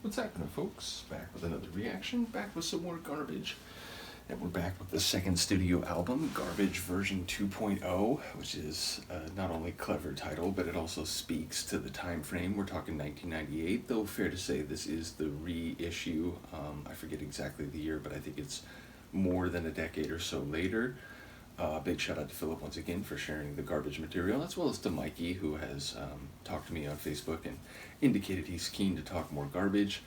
What's happening, folks? Back with another reaction, back with some more garbage. And we're back with the second studio album, Garbage version 2.0, which is not only a clever title, but it also speaks to the time frame. We're talking 1998, though fair to say this is the reissue. I forget exactly the year, but I think it's more than a decade or so later. Big shout out to Philip once again for sharing the garbage material, as well as to Mikey, who has talked to me on Facebook and indicated he's keen to talk more garbage.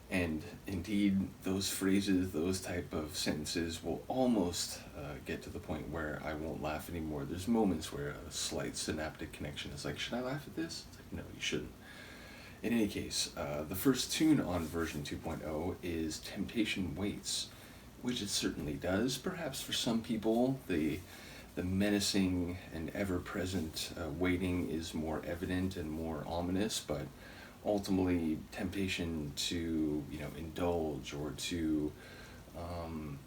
And indeed, those phrases, those type of sentences will almost get to the point where I won't laugh anymore. There's moments where a slight synaptic connection is like, should I laugh at this? It's like, no, you shouldn't. In any case, the first tune on version 2.0 is Temptation Waits, which it certainly does. Perhaps for some people, the menacing and ever-present waiting is more evident and more ominous, but ultimately temptation to indulge or to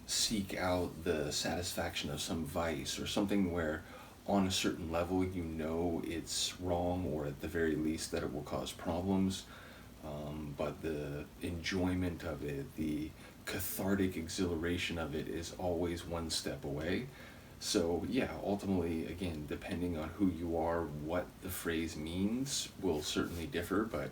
seek out the satisfaction of some vice or something where on a certain level it's wrong, or at the very least that it will cause problems, but the enjoyment of it, the cathartic exhilaration of it is always one step away. So yeah, ultimately, again, depending on who you are, what the phrase means will certainly differ, but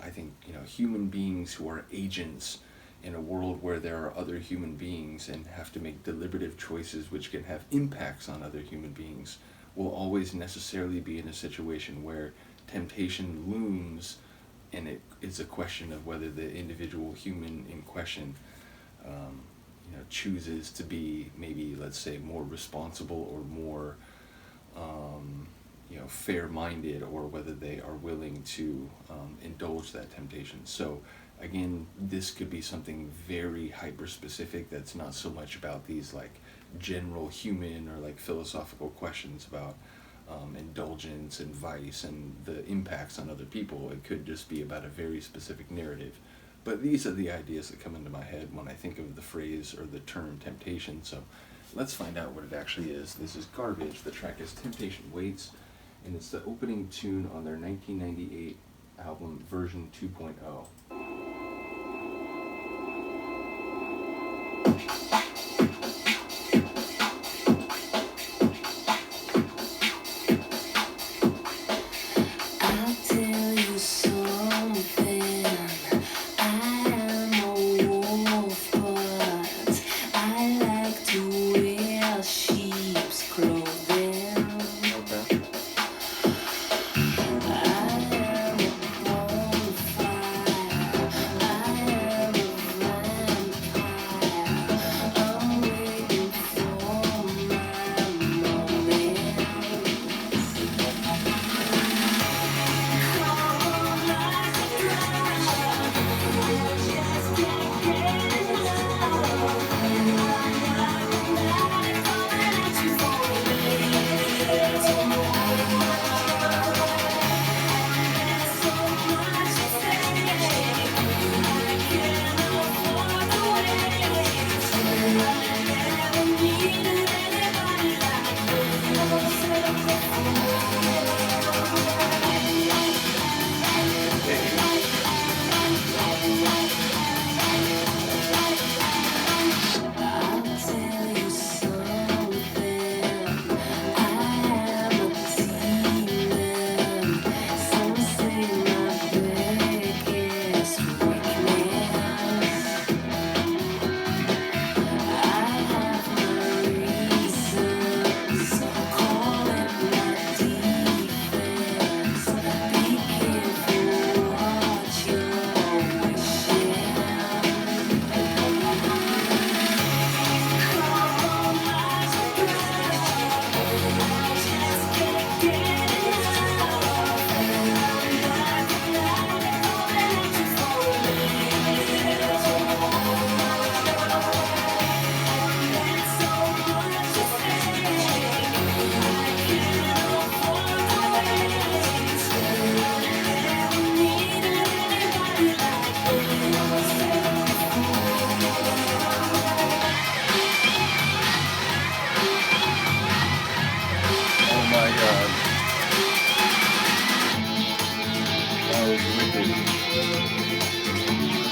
I think human beings who are agents in a world where there are other human beings and have to make deliberative choices which can have impacts on other human beings will always necessarily be in a situation where temptation looms, and it is a question of whether the individual human in question chooses to be, maybe, let's say, more responsible or more fair-minded, or whether they are willing to indulge that temptation. So again, this could be something very hyper-specific that's not so much about these like general human or like philosophical questions about indulgence and vice and the impacts on other people. It could just be about a very specific narrative. But these are the ideas that come into my head when I think of the phrase or the term temptation. So let's find out what it actually is. This is Garbage. The track is Temptation Waits, and it's the opening tune on their 1998 album, version 2.0.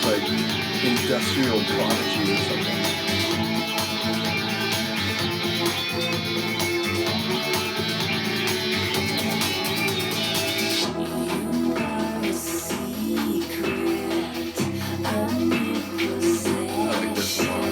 like industrial prodigy or something. I like this a lot.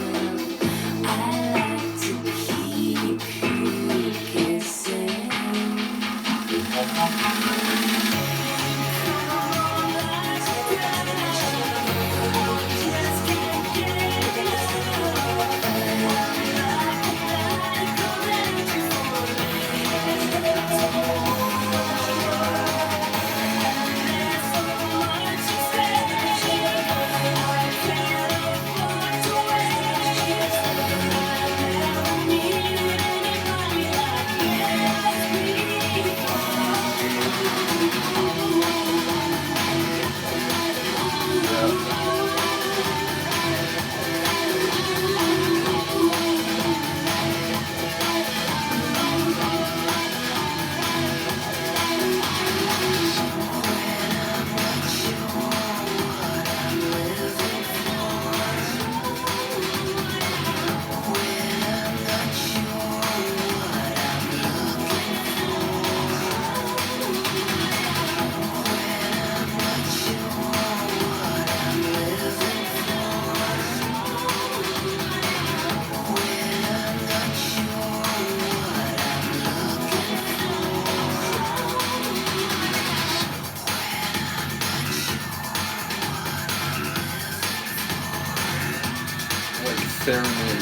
Theremin.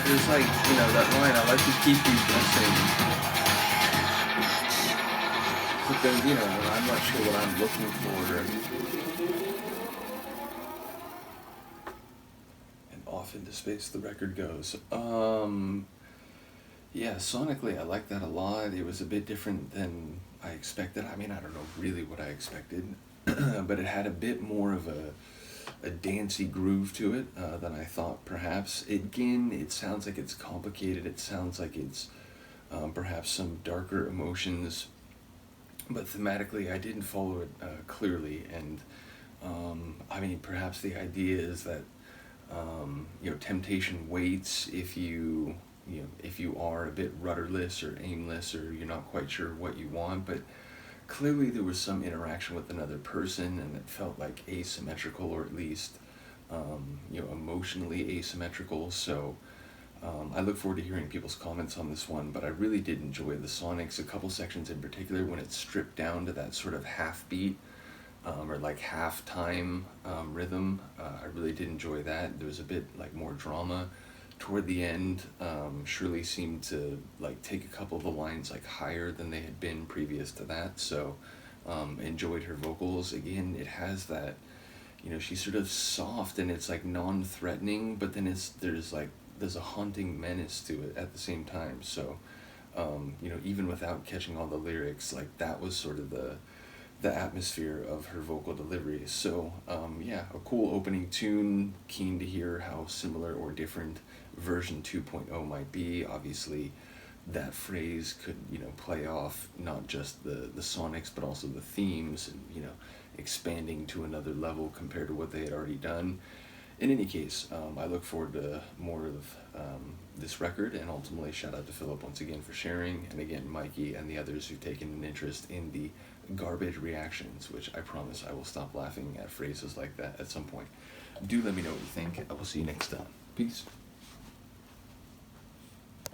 There's like, you know, that line, I like to keep you guessing. But then, you know, when I'm not sure what I'm looking for. And off into space the record goes. Yeah, sonically I like that a lot. It was a bit different than I expected. I mean, I don't know really what I expected, but it had a bit more of a dancey groove to it than I thought perhaps. Again, it sounds like it's complicated. It sounds like it's perhaps some darker emotions, but thematically I didn't follow it clearly. And I mean, perhaps the idea is that you know, temptation waits if you know, if you are a bit rudderless or aimless or you're not quite sure what you want. But clearly there was some interaction with another person, and it felt like asymmetrical, or at least you know, emotionally asymmetrical. So I look forward to hearing people's comments on this one, but I really did enjoy the sonics, a couple sections in particular when it's stripped down to that sort of half beat or like half time rhythm. I really did enjoy that. There was a bit like more drama toward the end. Shirley seemed to like take a couple of the lines like higher than they had been previous to that. So enjoyed her vocals. Again, it has that, you know, she's sort of soft and it's like non-threatening, but then there's a haunting menace to it at the same time. So you know, even without catching all the lyrics, like that was sort of the atmosphere of her vocal delivery. So yeah, a cool opening tune. Keen to hear how similar or different version 2.0 might be. Obviously that phrase could, you know, play off not just the sonics but also the themes, and, you know, expanding to another level compared to what they had already done. In any case, I look forward to more of this record, and ultimately shout out to Philip once again for sharing, and again Mikey and the others who've taken an interest in the garbage reactions, which I promise I will stop laughing at phrases like that at some point. Do let me know what you think. I will see you next time. Peace.